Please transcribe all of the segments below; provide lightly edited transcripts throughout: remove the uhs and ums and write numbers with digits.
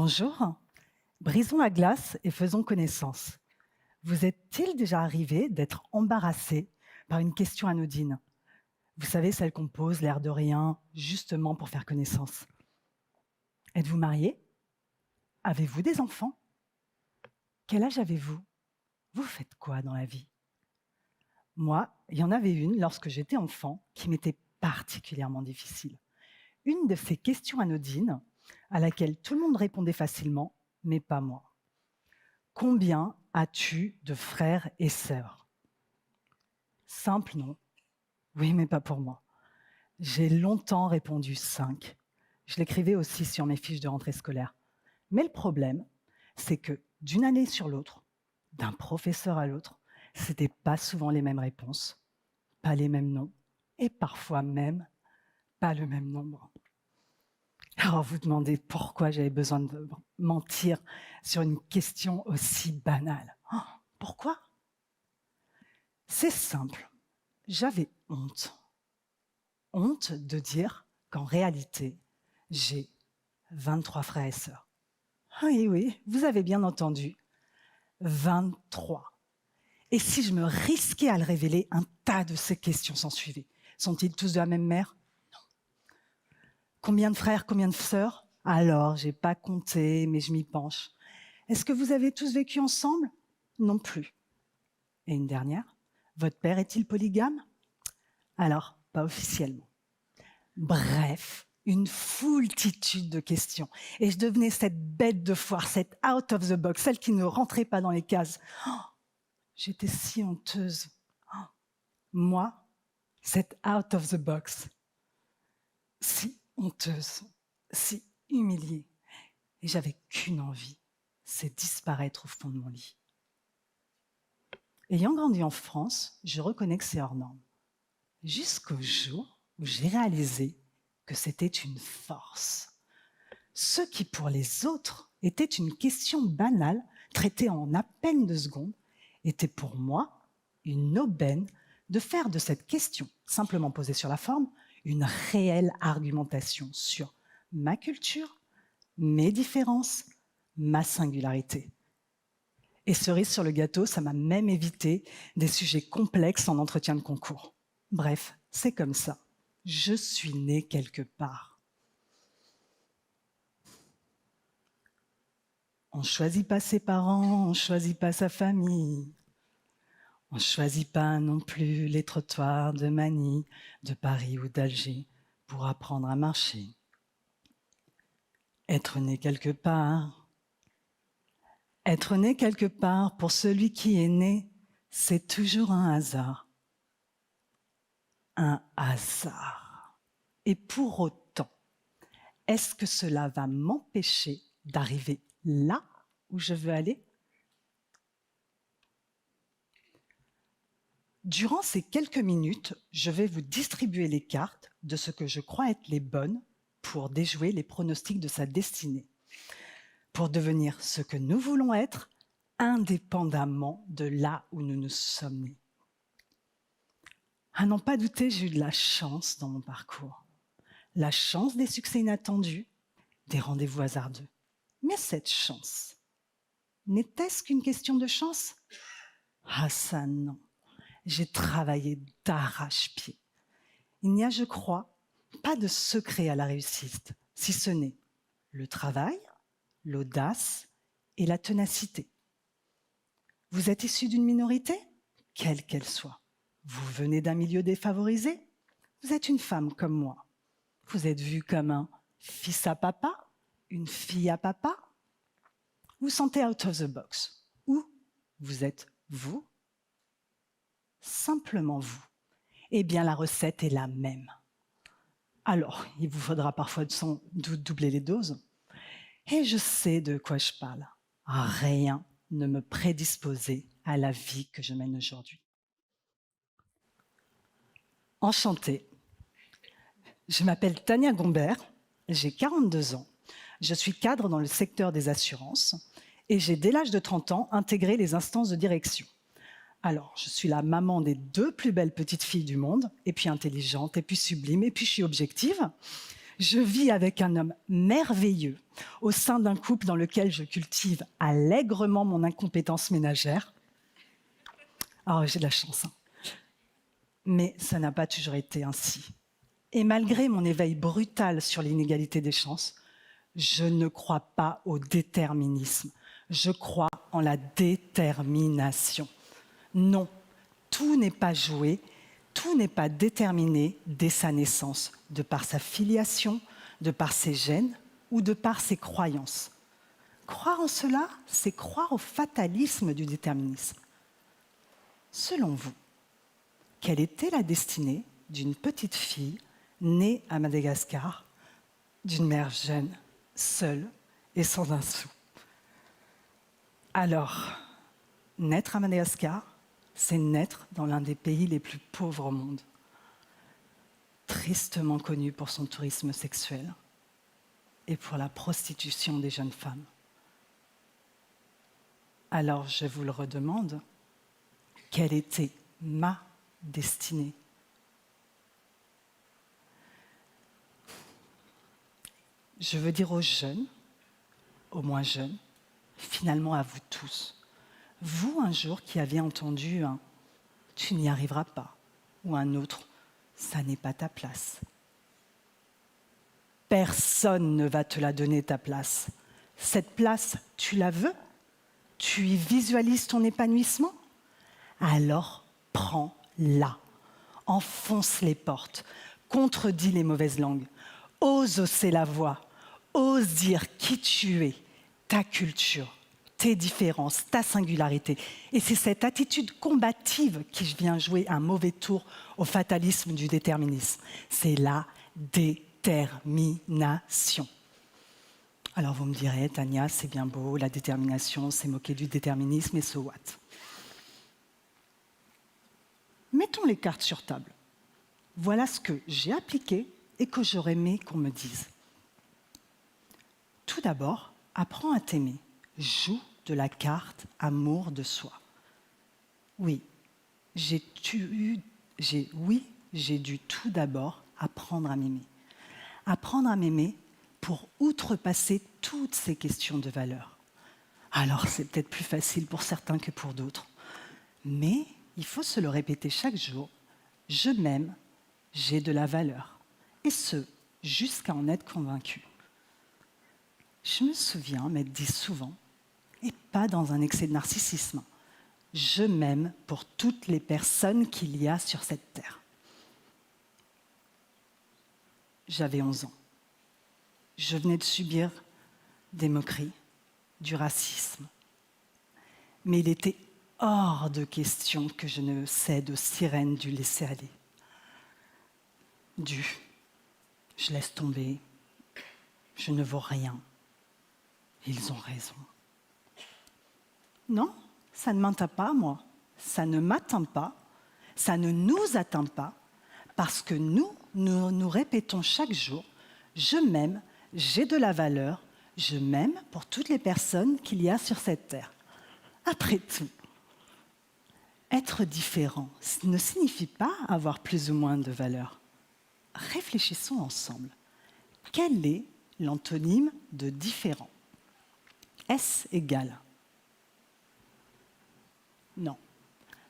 Bonjour, brisons la glace et faisons connaissance. Vous est-il déjà arrivé d'être embarrassé par une question anodine? Vous savez, celle qu'on pose l'air de rien, justement pour faire connaissance. Êtes-vous marié? Avez-vous des enfants? Quel âge avez-vous? Vous faites quoi dans la vie? Moi, il y en avait une lorsque j'étais enfant qui m'était particulièrement difficile. Une de ces questions anodines à laquelle tout le monde répondait facilement, mais pas moi. Combien as-tu de frères et sœurs? Simple, non? Oui, mais pas pour moi. J'ai longtemps répondu 5. Je l'écrivais aussi sur mes fiches de rentrée scolaire. Mais le problème, c'est que d'une année sur l'autre, d'un professeur à l'autre, c'était pas souvent les mêmes réponses, pas les mêmes noms, et parfois même pas le même nombre. Alors vous demandez pourquoi j'avais besoin de mentir sur une question aussi banale. Oh, pourquoi? C'est simple, j'avais honte. Honte de dire qu'en réalité, j'ai 23 frères et sœurs. Oui, oui, vous avez bien entendu, 23. Et si je me risquais à le révéler, un tas de ces questions s'en suivaient. Sont-ils tous de la même mère? Non. Combien de frères, combien de sœurs? Alors, j'ai pas compté, mais je m'y penche. Est-ce que vous avez tous vécu ensemble? Non plus. Et une dernière, votre père est-il polygame? Alors, pas officiellement. Bref, une foultitude de questions. Et je devenais cette bête de foire, cette out of the box, celle qui ne rentrait pas dans les cases. Oh, j'étais si honteuse. Oh, moi, cette out of the box, si honteuse, si humiliée. Et j'avais qu'une envie, c'est disparaître au fond de mon lit. Ayant grandi en France, je reconnais que c'est hors norme. Jusqu'au jour où j'ai réalisé que c'était une force. Ce qui, pour les autres, était une question banale, traitée en à peine 2 secondes, était pour moi une aubaine de faire de cette question, simplement posée sur la forme, une réelle argumentation sur ma culture, mes différences, ma singularité. Et cerise sur le gâteau, ça m'a même évité des sujets complexes en entretien de concours. Bref, c'est comme ça. Je suis née quelque part. On ne choisit pas ses parents, on ne choisit pas sa famille. On ne choisit pas non plus les trottoirs de Manille, de Paris ou d'Alger pour apprendre à marcher. Être né quelque part. Être né quelque part, pour celui qui est né, c'est toujours un hasard. Un hasard. Et pour autant, est-ce que cela va m'empêcher d'arriver là où je veux aller? Durant ces quelques minutes, je vais vous distribuer les cartes de ce que je crois être les bonnes pour déjouer les pronostics de sa destinée, pour devenir ce que nous voulons être, indépendamment de là où nous nous sommes nés. À n'en pas douter, j'ai eu de la chance dans mon parcours. La chance des succès inattendus, des rendez-vous hasardeux. Mais cette chance, n'était-ce qu'une question de chance? Ah ça non, j'ai travaillé d'arrache-pied. Il n'y a, je crois, pas de secret à la réussite, si ce n'est le travail, l'audace et la ténacité. Vous êtes issu d'une minorité, quelle qu'elle soit. Vous venez d'un milieu défavorisé. Vous êtes une femme comme moi. Vous êtes vu comme un fils à papa, une fille à papa. Vous sentez out of the box. Ou vous êtes vous, simplement vous. Eh bien, la recette est la même. Alors, il vous faudra parfois sans doute doubler les doses. Et je sais de quoi je parle. Rien ne me prédisposait à la vie que je mène aujourd'hui. Enchantée. Je m'appelle Tania Gombert, j'ai 42 ans. Je suis cadre dans le secteur des assurances et j'ai, dès l'âge de 30 ans, intégré les instances de direction. Alors, je suis la maman des 2 plus belles petites filles du monde, et puis intelligente, et puis sublime, et puis je suis objective. Je vis avec un homme merveilleux au sein d'un couple dans lequel je cultive allègrement mon incompétence ménagère. Ah, j'ai de la chance, hein. Mais ça n'a pas toujours été ainsi. Et malgré mon éveil brutal sur l'inégalité des chances, je ne crois pas au déterminisme. Je crois en la détermination. Non, tout n'est pas joué, tout n'est pas déterminé dès sa naissance, de par sa filiation, de par ses gènes ou de par ses croyances. Croire en cela, c'est croire au fatalisme du déterminisme. Selon vous, quelle était la destinée d'une petite fille née à Madagascar, d'une mère jeune, seule et sans un sou? Alors, naître à Madagascar, c'est naître dans l'un des pays les plus pauvres au monde, tristement connu pour son tourisme sexuel et pour la prostitution des jeunes femmes. Alors je vous le redemande, quelle était ma destinée? Je veux dire aux jeunes, aux moins jeunes, finalement à vous tous. Vous, un jour, qui avez entendu un « tu n'y arriveras pas » ou un autre « ça n'est pas ta place ». Personne ne va te la donner, ta place. Cette place, tu la veux? Tu y visualises ton épanouissement? Alors, prends-la. Enfonce les portes, contredis les mauvaises langues, ose hausser la voix, ose dire qui tu es, ta culture, tes différences, ta singularité. Et c'est cette attitude combative qui vient jouer un mauvais tour au fatalisme du déterminisme. C'est la détermination. Alors vous me direz, Tania, c'est bien beau, la détermination, c'est moquer du déterminisme, et so what? Mettons les cartes sur table. Voilà ce que j'ai appliqué et que j'aurais aimé qu'on me dise. Tout d'abord, apprends à t'aimer. Joue de la carte amour de soi. Oui, j'ai dû tout d'abord apprendre à m'aimer. Apprendre à m'aimer pour outrepasser toutes ces questions de valeur. Alors, c'est peut-être plus facile pour certains que pour d'autres. Mais il faut se le répéter chaque jour. Je m'aime, j'ai de la valeur. Et ce, jusqu'à en être convaincu. Je me souviens m'être dit souvent, et pas dans un excès de narcissisme, je m'aime pour toutes les personnes qu'il y a sur cette terre. J'avais 11 ans. Je venais de subir des moqueries, du racisme. Mais il était hors de question que je ne cède aux sirènes du laisser-aller. Je laisse tomber, je ne vaux rien. Ils ont raison. Non, ça ne m'atteint pas, moi. Ça ne m'atteint pas, ça ne nous atteint pas, parce que nous répétons chaque jour, je m'aime, j'ai de la valeur, je m'aime pour toutes les personnes qu'il y a sur cette terre. Après tout, être différent ne signifie pas avoir plus ou moins de valeur. Réfléchissons ensemble. Quel est l'antonyme de différent? Est-ce égal? Non,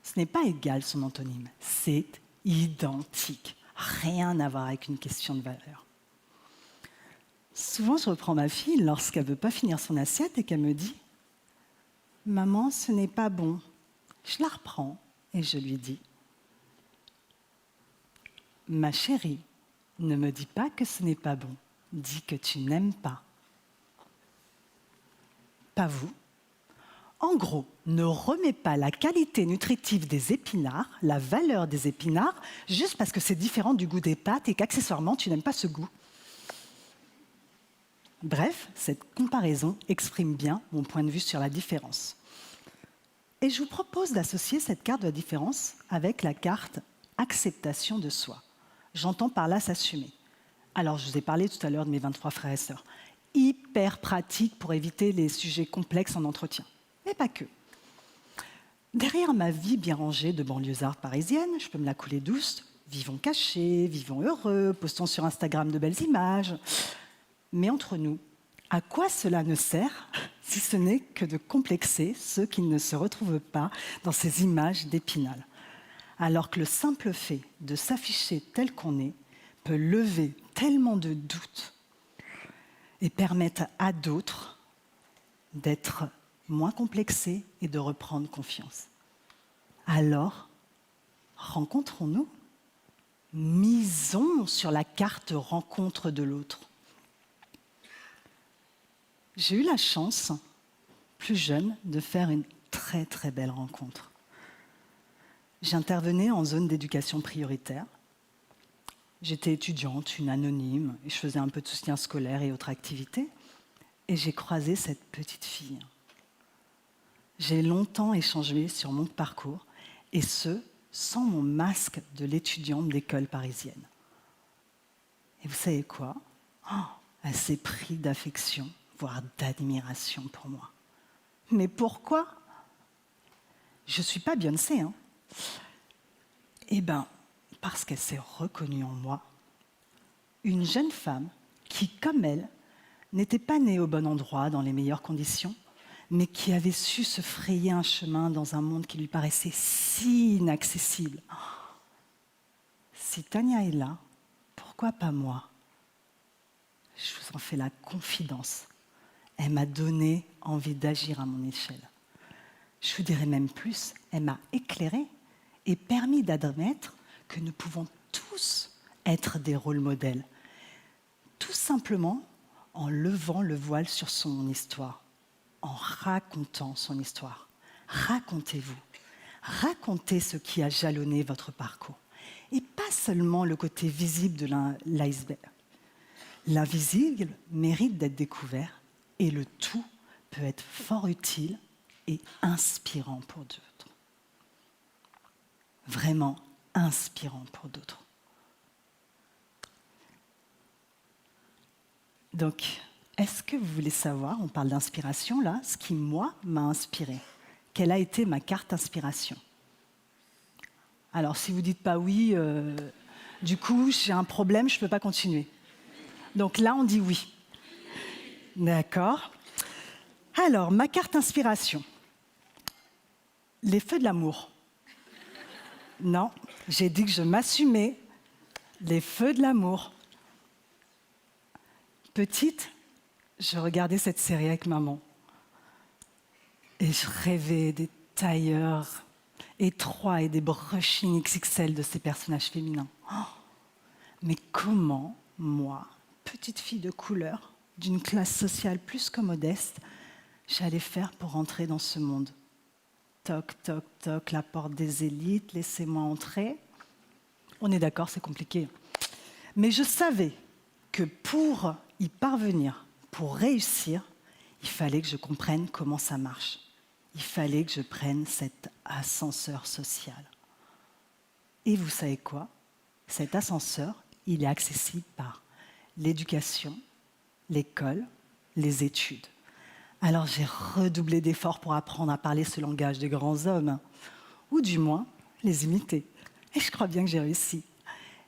ce n'est pas égal son antonyme, c'est identique. Rien à voir avec une question de valeur. Souvent, je reprends ma fille lorsqu'elle ne veut pas finir son assiette et qu'elle me dit « Maman, ce n'est pas bon ». Je la reprends et je lui dis « Ma chérie, ne me dis pas que ce n'est pas bon, dis que tu n'aimes pas. » Pas vous. En gros, ne remets pas la qualité nutritive des épinards, la valeur des épinards, juste parce que c'est différent du goût des pâtes et qu'accessoirement, tu n'aimes pas ce goût. Bref, cette comparaison exprime bien mon point de vue sur la différence. Et je vous propose d'associer cette carte de la différence avec la carte acceptation de soi. J'entends par là s'assumer. Alors, je vous ai parlé tout à l'heure de mes 23 frères et sœurs. Hyper pratique pour éviter les sujets complexes en entretien. Mais pas que. Derrière ma vie bien rangée de banlieusarde parisienne, je peux me la couler douce, Vivons cachés, vivons heureux, postons sur Instagram de belles images. Mais entre nous, à quoi cela ne sert si ce n'est que de complexer ceux qui ne se retrouvent pas dans ces images d'Épinal? Alors que le simple fait de s'afficher tel qu'on est peut lever tellement de doutes et permettre à d'autres d'être moins complexés et de reprendre confiance. Alors, rencontrons-nous. Misons sur la carte rencontre de l'autre. J'ai eu la chance, plus jeune, de faire une très très belle rencontre. J'intervenais en zone d'éducation prioritaire. J'étais étudiante, une anonyme, et je faisais un peu de soutien scolaire et autres activités. Et j'ai croisé cette petite fille. J'ai longtemps échangé sur mon parcours, et ce, sans mon masque de l'étudiante d'école parisienne. Et vous savez quoi? Elle s'est prise d'affection, voire d'admiration pour moi. Mais pourquoi? Je ne suis pas Beyoncé, hein. Eh bien, parce qu'elle s'est reconnue en moi. Une jeune femme qui, comme elle, n'était pas née au bon endroit, dans les meilleures conditions, mais qui avait su se frayer un chemin dans un monde qui lui paraissait si inaccessible. Si Tania est là, pourquoi pas moi? Je vous en fais la confidence. Elle m'a donné envie d'agir à mon échelle. Je vous dirais même plus, elle m'a éclairée et permis d'admettre que nous pouvons tous être des rôles modèles. Tout simplement en levant le voile sur son histoire, en racontant son histoire. Racontez-vous. Racontez ce qui a jalonné votre parcours. Et pas seulement le côté visible de l'iceberg. L'invisible mérite d'être découvert et le tout peut être fort utile et inspirant pour d'autres. Vraiment inspirant pour d'autres. Donc, est-ce que vous voulez savoir, on parle d'inspiration là, ce qui, moi, m'a inspiré? Quelle a été ma carte inspiration? Alors, si vous ne dites pas oui, du coup, j'ai un problème, je ne peux pas continuer. Donc là, on dit oui. D'accord. Alors, ma carte inspiration. Les feux de l'amour. Non, j'ai dit que je m'assumais. Les feux de l'amour. Petite, je regardais cette série avec maman. Et je rêvais des tailleurs étroits et des brushings XXL de ces personnages féminins. Mais comment, moi, petite fille de couleur, d'une classe sociale plus que modeste, j'allais faire pour entrer dans ce monde? Toc, toc, toc, la porte des élites, laissez-moi entrer. On est d'accord, c'est compliqué. Mais je savais que pour y parvenir, pour réussir, il fallait que je comprenne comment ça marche. Il fallait que je prenne cet ascenseur social. Et vous savez quoi? Cet ascenseur, il est accessible par l'éducation, l'école, les études. Alors j'ai redoublé d'efforts pour apprendre à parler ce langage des grands hommes, ou du moins les imiter. Et je crois bien que j'ai réussi.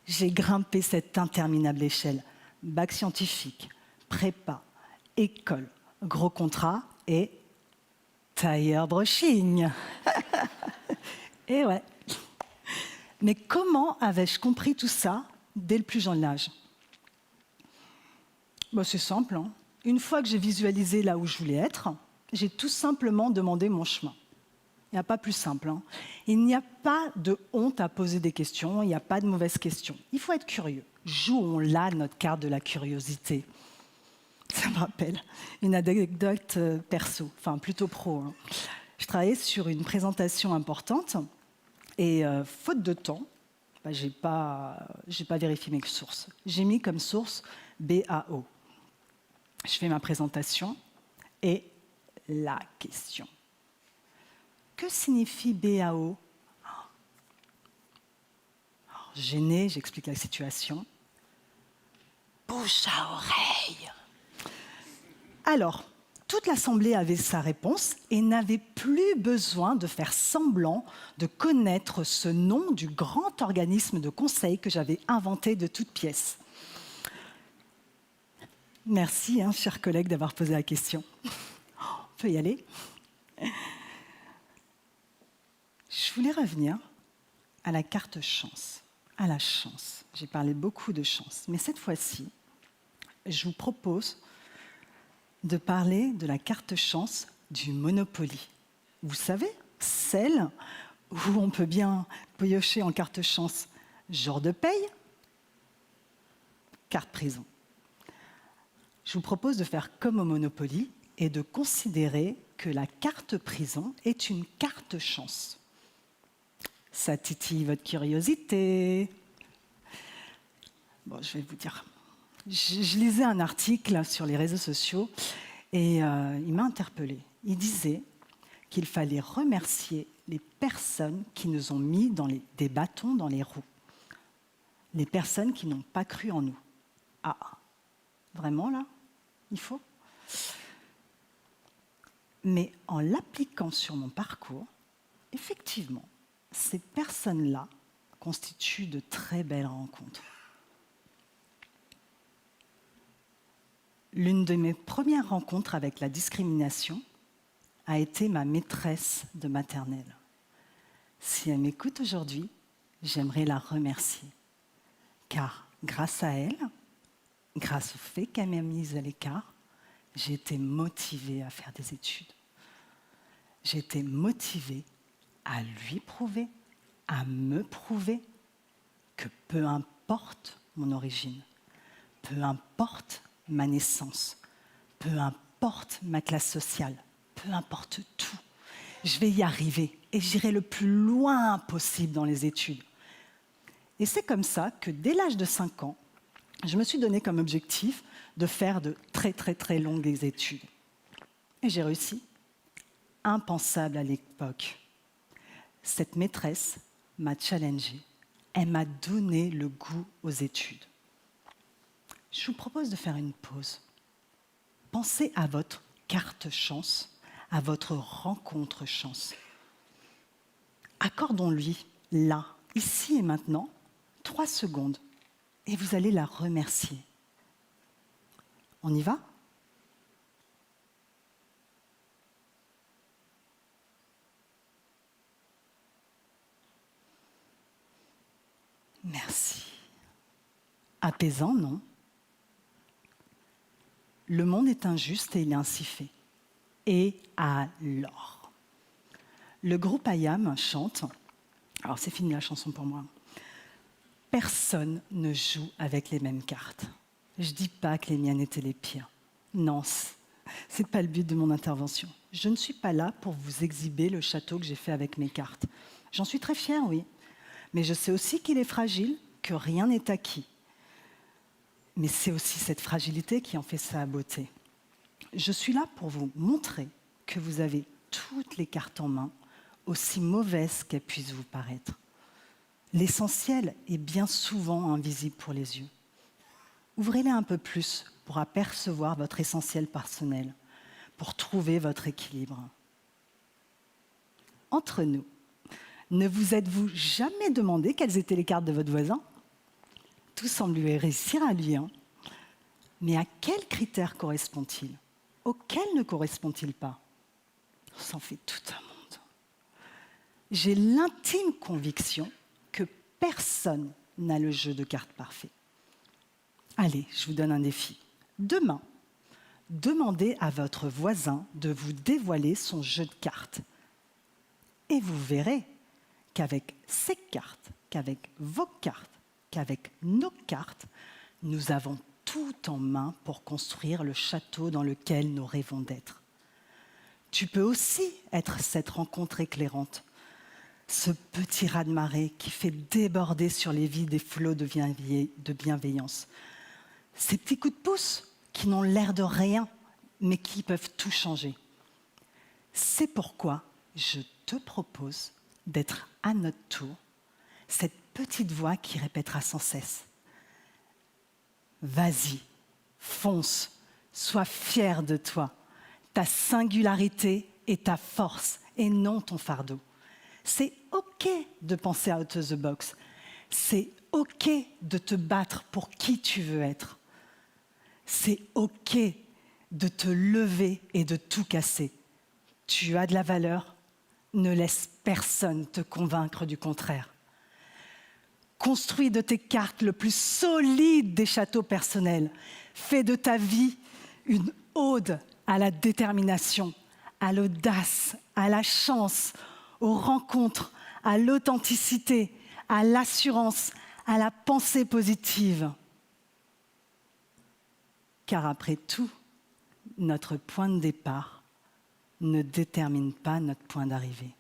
J'ai grimpé cette interminable échelle. Bac scientifique, prépa, école, gros contrat et tailleur brushing. Et ouais. Mais comment avais-je compris tout ça dès le plus jeune âge? C'est simple, hein. Une fois que j'ai visualisé là où je voulais être, j'ai tout simplement demandé mon chemin. Il n'y a pas plus simple, hein. Il n'y a pas de honte à poser des questions, il n'y a pas de mauvaises questions. Il faut être curieux. Jouons là notre carte de la curiosité. Ça me rappelle une anecdote perso, enfin plutôt pro, hein. Je travaillais sur une présentation importante et faute de temps, j'ai pas vérifié mes sources. J'ai mis comme source BAO. Je fais ma présentation et la question. Que signifie BAO? Gênée, j'explique la situation. Bouche à oreille. Alors, toute l'assemblée avait sa réponse et n'avait plus besoin de faire semblant de connaître ce nom du grand organisme de conseil que j'avais inventé de toutes pièces. Merci, chers collègues, d'avoir posé la question. On peut y aller. Je voulais revenir à la carte chance, à la chance. J'ai parlé beaucoup de chance, mais cette fois-ci, je vous propose de parler de la carte chance du Monopoly. Vous savez, celle où on peut bien piocher en carte chance jour de paye, carte prison. Je vous propose de faire comme au Monopoly et de considérer que la carte prison est une carte chance. Ça titille votre curiosité. Bon, je vais vous dire. Je lisais un article sur les réseaux sociaux et il m'a interpellée. Il disait qu'il fallait remercier les personnes qui nous ont mis des bâtons dans les roues. Les personnes qui n'ont pas cru en nous. Ah, vraiment là? Il faut? Mais en l'appliquant sur mon parcours, effectivement, ces personnes-là constituent de très belles rencontres. L'une de mes premières rencontres avec la discrimination a été ma maîtresse de maternelle. Si elle m'écoute aujourd'hui, j'aimerais la remercier. Car grâce à elle, grâce au fait qu'elle m'a mise à l'écart, j'ai été motivée à faire des études. J'ai été motivée à lui prouver, à me prouver que peu importe mon origine, peu importe ma naissance, peu importe ma classe sociale, peu importe tout, je vais y arriver et j'irai le plus loin possible dans les études. Et c'est comme ça que dès l'âge de 5 ans, je me suis donné comme objectif de faire de très très très longues études. Et j'ai réussi. Impensable à l'époque. Cette maîtresse m'a challengée. Elle m'a donné le goût aux études. Je vous propose de faire une pause. Pensez à votre carte chance, à votre rencontre chance. Accordons-lui, là, ici et maintenant, 3 secondes, et vous allez la remercier. On y va ? Merci. Apaisant, non ? Le monde est injuste et il est ainsi fait. Et alors ? Le groupe IAM chante, alors c'est fini la chanson pour moi. Personne ne joue avec les mêmes cartes. Je ne dis pas que les miennes étaient les pires. Non, ce n'est pas le but de mon intervention. Je ne suis pas là pour vous exhiber le château que j'ai fait avec mes cartes. J'en suis très fière, oui. Mais je sais aussi qu'il est fragile, que rien n'est acquis. Mais c'est aussi cette fragilité qui en fait sa beauté. Je suis là pour vous montrer que vous avez toutes les cartes en main, aussi mauvaises qu'elles puissent vous paraître. L'essentiel est bien souvent invisible pour les yeux. Ouvrez-les un peu plus pour apercevoir votre essentiel personnel, pour trouver votre équilibre. Entre nous, ne vous êtes-vous jamais demandé quelles étaient les cartes de votre voisin ? Tout semble lui réussir à lui. Mais à quels critères correspond-il ? Auxquels ne correspond-il pas ? Ça en fait tout un monde. J'ai l'intime conviction que personne n'a le jeu de cartes parfait. Allez, je vous donne un défi. Demain, demandez à votre voisin de vous dévoiler son jeu de cartes. Et vous verrez qu'avec ces cartes, qu'avec vos cartes, qu'avec nos cartes, nous avons tout en main pour construire le château dans lequel nous rêvons d'être. Tu peux aussi être cette rencontre éclairante, ce petit raz-de-marée qui fait déborder sur les vies des flots de bienveillance. Ces petits coups de pouce qui n'ont l'air de rien, mais qui peuvent tout changer. C'est pourquoi je te propose d'être à notre tour cette petite voix qui répétera sans cesse. Vas-y, fonce, sois fier de toi. ta singularité est ta force et non ton fardeau. C'est OK de penser out of the box. C'est OK de te battre pour qui tu veux être. C'est OK de te lever et de tout casser. Tu as de la valeur, ne laisse personne te convaincre du contraire. Construis de tes cartes le plus solide des châteaux personnels. Fais de ta vie une ode à la détermination, à l'audace, à la chance, aux rencontres, à l'authenticité, à l'assurance, à la pensée positive. Car après tout, notre point de départ ne détermine pas notre point d'arrivée.